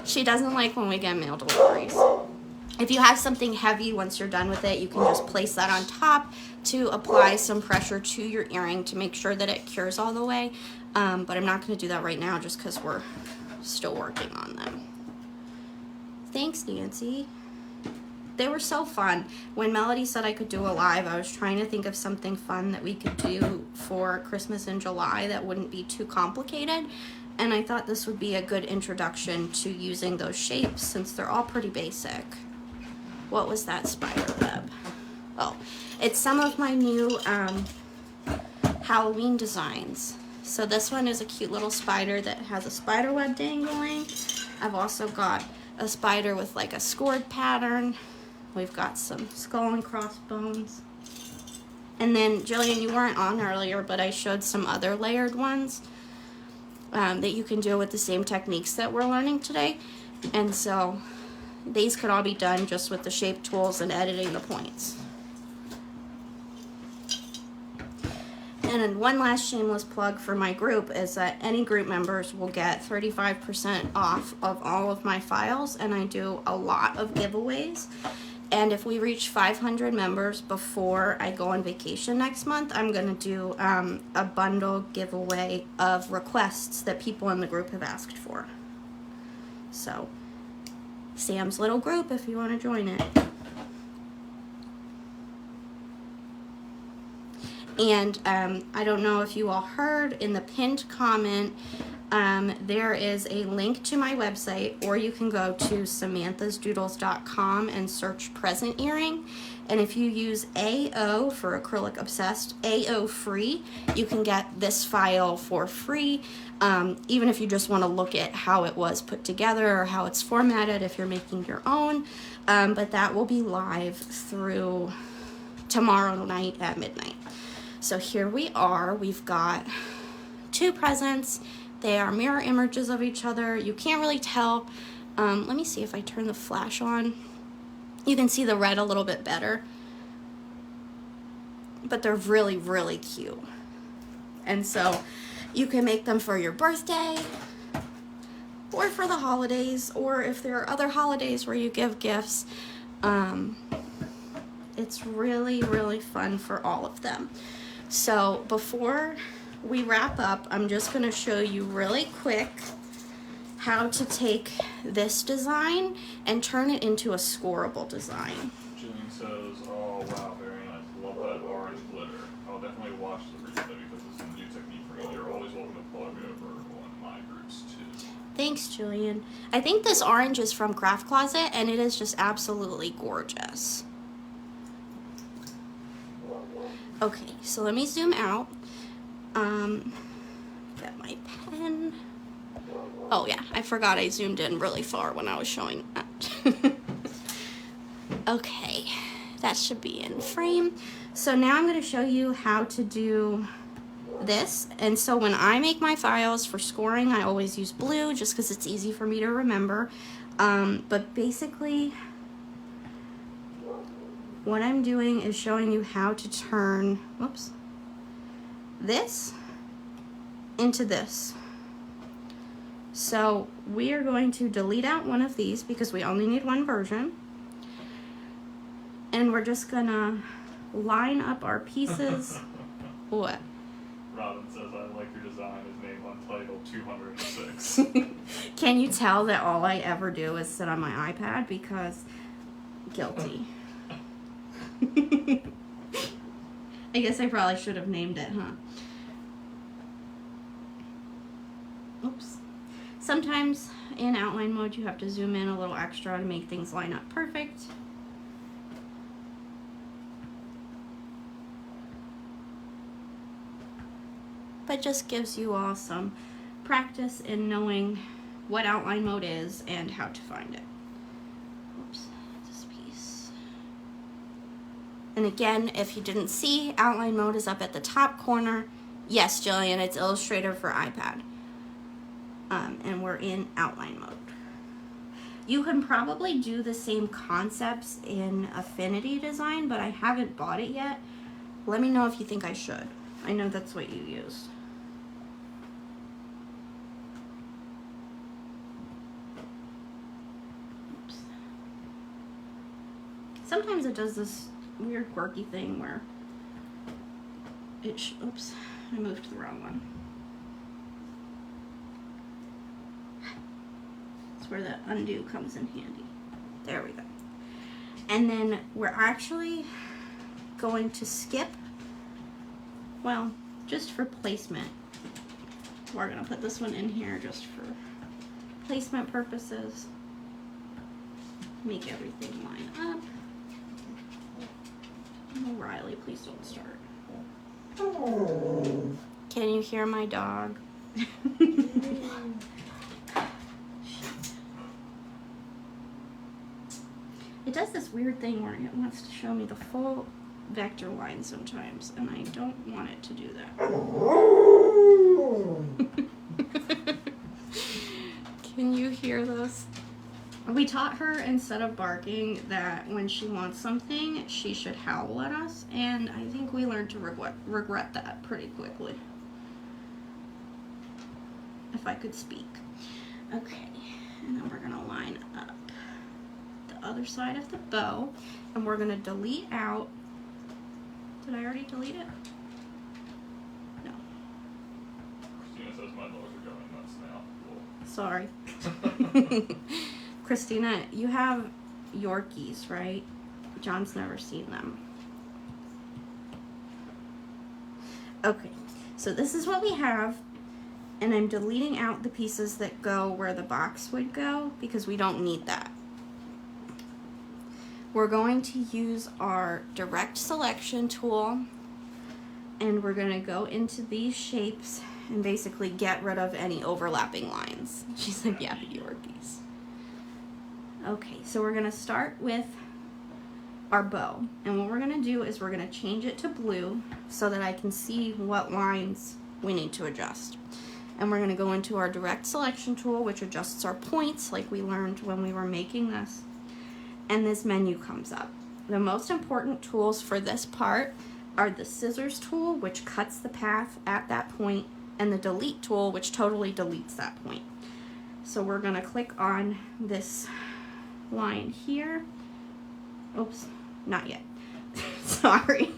she doesn't like when we get mail deliveries. If you have something heavy, once you're done with it, you can just place that on top to apply some pressure to your earring to make sure that it cures all the way. But I'm not going to do that right now just because we're still working on them. Thanks, Nancy. They were so fun. When Melody said I could do a live, I was trying to think of something fun that we could do for Christmas in July that wouldn't be too complicated. And I thought this would be a good introduction to using those shapes since they're all pretty basic. What was that spider web? Oh, it's some of my new Halloween designs. So this one is a cute little spider that has a spider web dangling. I've also got a spider with like a scored pattern. We've got some skull and crossbones. And then, Jillian, you weren't on earlier, but I showed some other layered ones that you can do with the same techniques that we're learning today. And so these could all be done just with the shape tools and editing the points. And then one last shameless plug for my group is that any group members will get 35% off of all of my files, and I do a lot of giveaways. And if we reach 500 members before I go on vacation next month, I'm going to do a bundle giveaway of requests that people in the group have asked for. So, Sam's little group if you want to join it. And I don't know if you all heard in the pinned comment, there is a link to my website, or you can go to samanthasdoodles.com and search present earring. And if you use AO for Acrylic Obsessed, AO free, you can get this file for free. Even if you just want to look at how it was put together or how it's formatted if you're making your own. But that will be live through tomorrow night at midnight. So here we are. We've got 2 presents. They are mirror images of each other. You can't really tell. Let me see if I turn the flash on. You can see the red a little bit better. But they're really, really cute. And so you can make them for your birthday or for the holidays, or if there are other holidays where you give gifts. It's really, really fun for all of them. So before we wrap up, I'm just going to show you really quick how to take this design and turn it into a scoreable design. Jillian says, oh wow, very nice. Love that orange glitter. I'll definitely watch the replay because it's a new technique for me. You're always welcome to plug it over on my groups too. Thanks, Julian. I think this orange is from Craft Closet, and it is just absolutely gorgeous. Okay, so let me zoom out. Get my pen. Oh yeah, I forgot I zoomed in really far when I was showing that. Okay, that should be in frame. So now I'm going to show you how to do this. And so when I make my files for scoring, I always use blue just because it's easy for me to remember. But basically, what I'm doing is showing you how to turn, whoops, this into this. So we are going to delete out one of these because we only need one version. And we're just gonna line up our pieces. What? Robin says, I like your design is named Untitled 206. Can you tell that all I ever do is sit on my iPad? Because guilty. I guess I probably should have named it, huh? Oops. Sometimes in outline mode you have to zoom in a little extra to make things line up perfect. But just gives you all some practice in knowing what outline mode is and how to find it. Oops, this piece. And again, if you didn't see, outline mode is up at the top corner. Yes, Jillian, it's Illustrator for iPad. And we're in outline mode. You can probably do the same concepts in Affinity Design, but I haven't bought it yet. Let me know if you think I should. I know that's what you use. Oops. Sometimes it does this weird quirky thing where it oops, I moved the wrong one. That's where the undo comes in handy. There we go. And then we're actually going to skip, well, just for placement. We're gonna put this one in here just for placement purposes. Make everything line up. Oh, Riley, please don't start. Can you hear my dog? It does this weird thing where it wants to show me the full vector line sometimes, and I don't want it to do that. Can you hear this? We taught her, instead of barking, that when she wants something, she should howl at us, and I think we learned to regret that pretty quickly. If I could speak. Okay, and then we're gonna line up the other side of the bow, and we're gonna delete out. Did I already delete it? No. Christina says my dogs are going nuts now. Cool. Sorry. Christina, you have Yorkies, right? John's never seen them. Okay, so this is what we have. And I'm deleting out the pieces that go where the box would go because we don't need that. We're going to use our direct selection tool, and we're going to go into these shapes and basically get rid of any overlapping lines. She's like, yeah, the Yorkies. Okay, so we're going to start with our bow, and what we're going to do is we're going to change it to blue so that I can see what lines we need to adjust. And we're going to go into our direct selection tool, which adjusts our points like we learned when we were making this. And this menu comes up. The most important tools for this part are the scissors tool, which cuts the path at that point, and the delete tool, which totally deletes that point. So we're going to click on this line here. Oops, not yet. Sorry.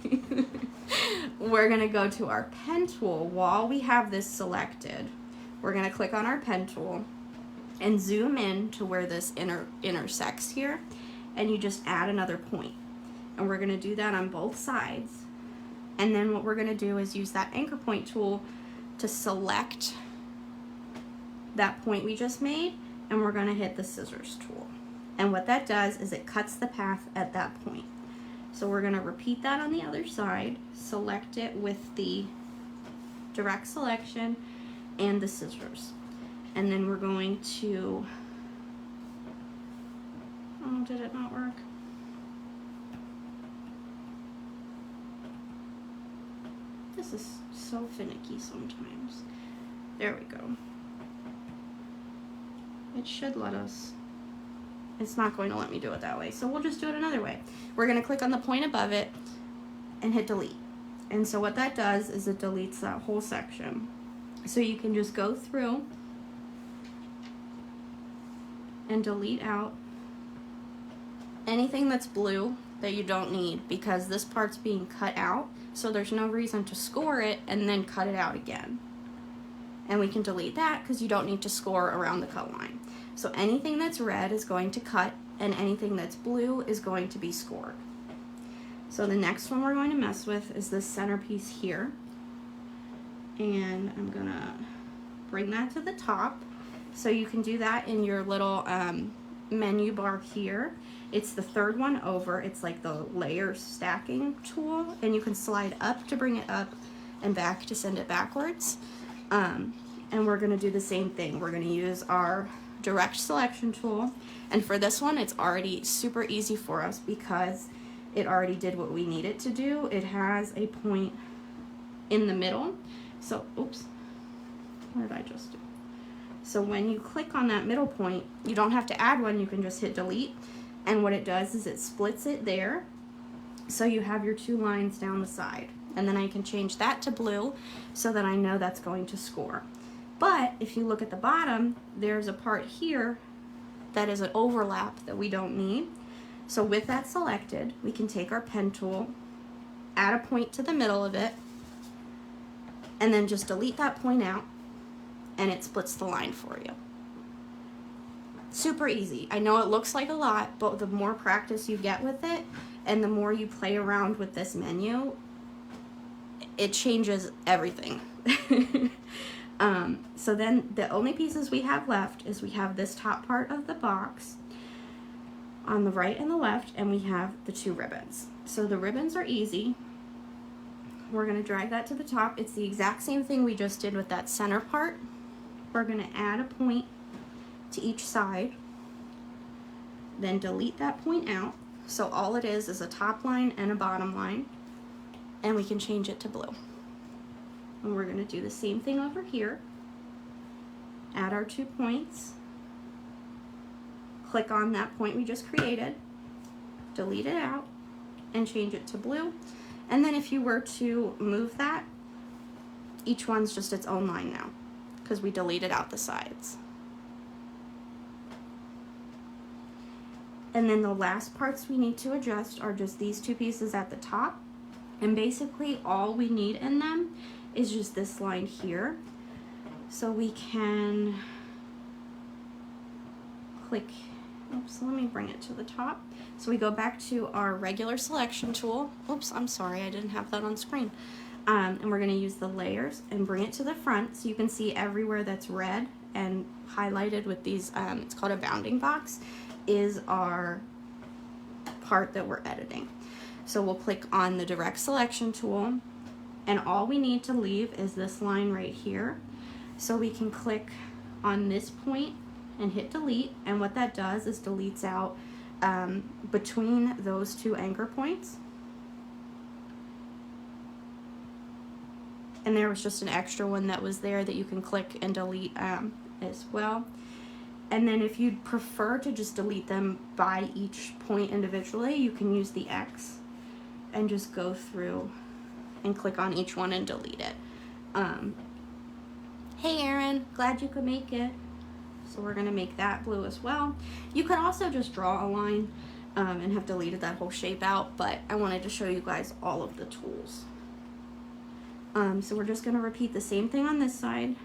We're going to go to our pen tool. While we have this selected, we're going to click on our pen tool and zoom in to where this intersects here, and you just add another point. And we're going to do that on both sides. And then what we're going to do is use that anchor point tool to select that point we just made, and we're going to hit the scissors tool. And what that does is it cuts the path at that point. So we're going to repeat that on the other side, select it with the direct selection and the scissors. And then we're going to, oh, did it not work? This is so finicky sometimes. There we go. It should let us. It's not going to let me do it that way, so we'll just do it another way. We're going to click on the point above it and hit delete. And so what that does is it deletes that whole section. So you can just go through and delete out anything that's blue that you don't need, because this part's being cut out, so there's no reason to score it and then cut it out again. And we can delete that because you don't need to score around the cut line. So anything that's red is going to cut, and anything that's blue is going to be scored. So the next one we're going to mess with is this centerpiece here. And I'm gonna bring that to the top. So you can do that in your little menu bar here. It's the third one over. It's like the layer stacking tool, and you can slide up to bring it up and back to send it backwards. And we're gonna do the same thing. We're gonna use our direct selection tool, and for this one it's already super easy for us because it already did what we need it to do. It has a point in the middle. So, oops, what did I just do? So when you click on that middle point, you don't have to add one, you can just hit delete, and what it does is it splits it there, so you have your two lines down the side. And then I can change that to blue so that I know that's going to score. But if you look at the bottom, there's a part here that is an overlap that we don't need. So with that selected, we can take our pen tool, add a point to the middle of it, and then just delete that point out, and it splits the line for you. Super easy. I know it looks like a lot, but the more practice you get with it, and the more you play around with this menu, it changes everything. So then the only pieces we have left is we have this top part of the box on the right and the left, and we have the two ribbons. So the ribbons are easy. We're going to drag that to the top. It's the exact same thing we just did with that center part. We're going to add a point to each side, then delete that point out. So all it is a top line and a bottom line, and we can change it to blue. And we're going to do the same thing over here. Add our 2 points, click on that point we just created, delete it out, and change it to blue. And then if you were to move that, each one's just its own line now, because we deleted out the sides. And then the last parts we need to adjust are just these two pieces at the top. And basically all we need in them is just this line here. So we can click, oops, let me bring it to the top. So we go back to our regular selection tool. Oops, I'm sorry, I didn't have that on screen. And we're gonna use the layers and bring it to the front so you can see everywhere that's red and highlighted with these, it's called a bounding box, is our part that we're editing. So we'll click on the direct selection tool, and all we need to leave is this line right here. So we can click on this point and hit delete, and what that does is deletes out between those two anchor points. And there was just an extra one that was there that you can click and delete as well. And then if you'd prefer to just delete them by each point individually, you can use the X and just go through and click on each one and delete it. Hey Erin, glad you could make it. So we're gonna make that blue as well. You could also just draw a line and have deleted that whole shape out, but I wanted to show you guys all of the tools. So we're just gonna repeat the same thing on this side.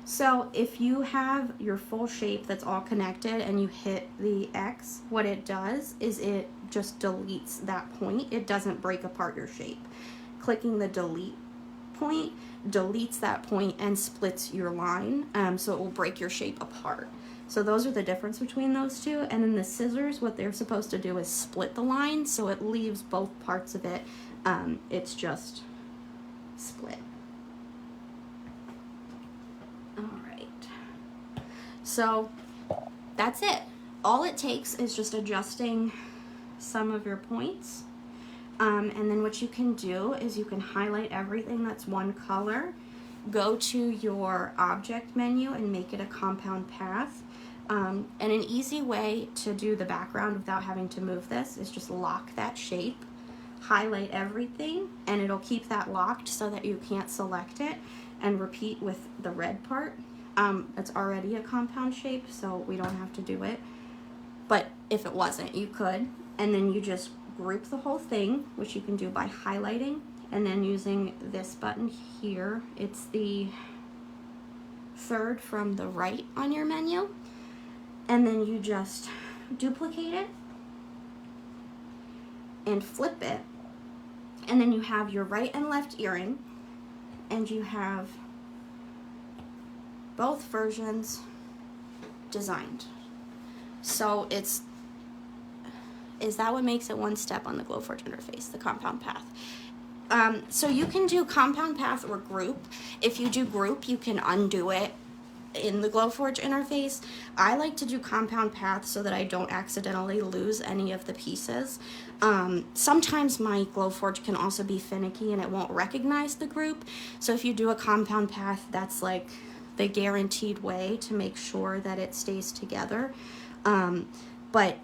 So if you have your full shape that's all connected and you hit the X, what it does is it just deletes that point. It doesn't break apart your shape. Clicking the delete point deletes that point and splits your line, so it will break your shape apart. So those are the difference between those two. And then the scissors, what they're supposed to do is split the line so it leaves both parts of it. It's just split. All right, so that's it. All it takes is just adjusting some of your points, and then what you can do is you can highlight everything that's one color, go to your object menu and make it a compound path, and an easy way to do the background without having to move this is just lock that shape, highlight everything, and it'll keep that locked so that you can't select it, and repeat with the red part. It's already a compound shape, so we don't have to do it, but if it wasn't, you could. And then you just group the whole thing, which you can do by highlighting and then using this button here. It's the third from the right on your menu, and then you just duplicate it and flip it, and then you have your right and left earring, and you have both versions designed. So is that what makes it one step on the Glowforge interface, the compound path? So you can do compound path or group. If you do group, you can undo it in the Glowforge interface. I like to do compound path so that I don't accidentally lose any of the pieces. Sometimes my Glowforge can also be finicky and it won't recognize the group. So if you do a compound path, that's like the guaranteed way to make sure that it stays together. But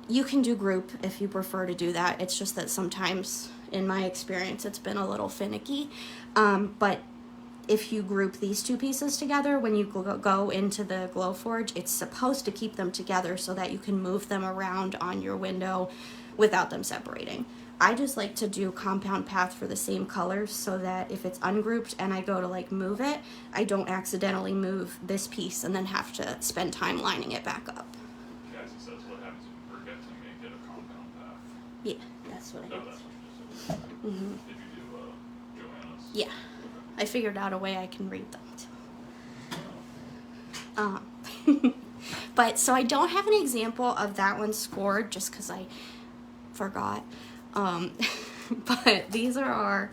you can do group if you prefer to do that. It's just that sometimes, in my experience, it's been a little finicky. But if you group these two pieces together, when you go into the Glowforge, it's supposed to keep them together so that you can move them around on your window without them separating. I just like to do compound path for the same colors so that if it's ungrouped and I go to like move it, I don't accidentally move this piece and then have to spend time lining it back up. Cassie says, what happens if you forget to make it a compound path? Yeah, that's what I No, did. that's what you just said. Mm-hmm. Did you do Joanna's? Yeah, Okay. I figured out a way I can read them too. But so I don't have an example of that one scored just because I forgot. But these are our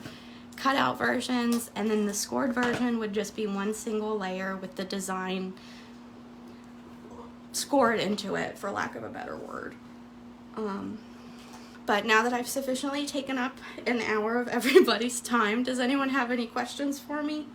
cutout versions, and then the scored version would just be one single layer with the design scored into it, for lack of a better word. But now that I've sufficiently taken up an hour of everybody's time, does anyone have any questions for me?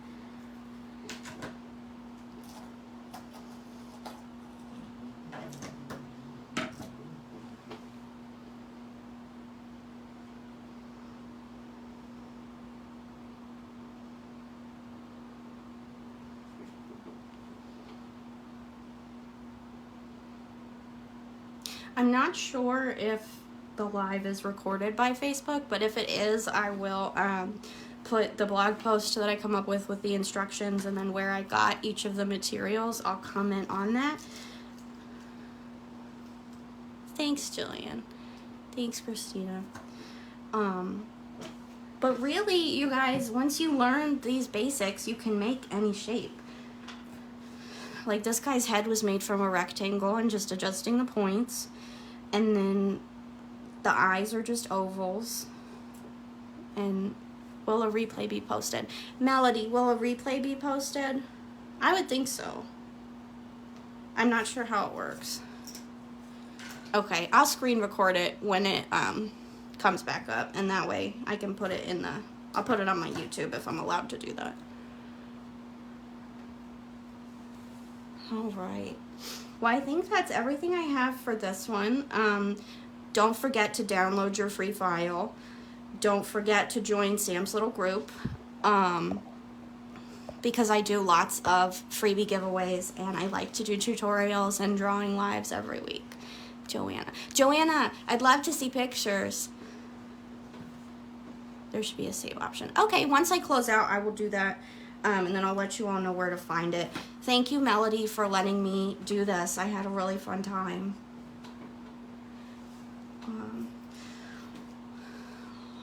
I'm not sure if the live is recorded by Facebook, but if it is, I will put the blog post that I come up with the instructions, and then where I got each of the materials, I'll comment on that. Thanks, Jillian. Thanks, Christina. But really, you guys, once you learn these basics, you can make any shape. Like this guy's head was made from a rectangle and just adjusting the points. And then the eyes are just ovals. And will a replay be posted? Melody, will a replay be posted? I would think so. I'm not sure how it works. Okay, I'll screen record it when it comes back up, and that way I can put it in the, I'll put it on my YouTube if I'm allowed to do that. All right. Well, I think that's everything I have for this one. Don't forget to download your free file. Don't forget to join Sam's little group, because I do lots of freebie giveaways, and I like to do tutorials and drawing lives every week. Joanna, I'd love to see pictures. There should be a save option. Okay, once I close out, I will do that, and then I'll let you all know where to find it. Thank you, Melody, for letting me do this. I had a really fun time.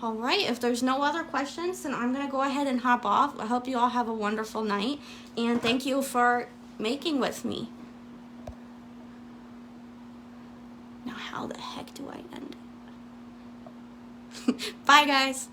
All right, if there's no other questions, then I'm going to go ahead and hop off. I hope you all have a wonderful night, and thank you for making with me. Now, how the heck do I end it? Bye, guys.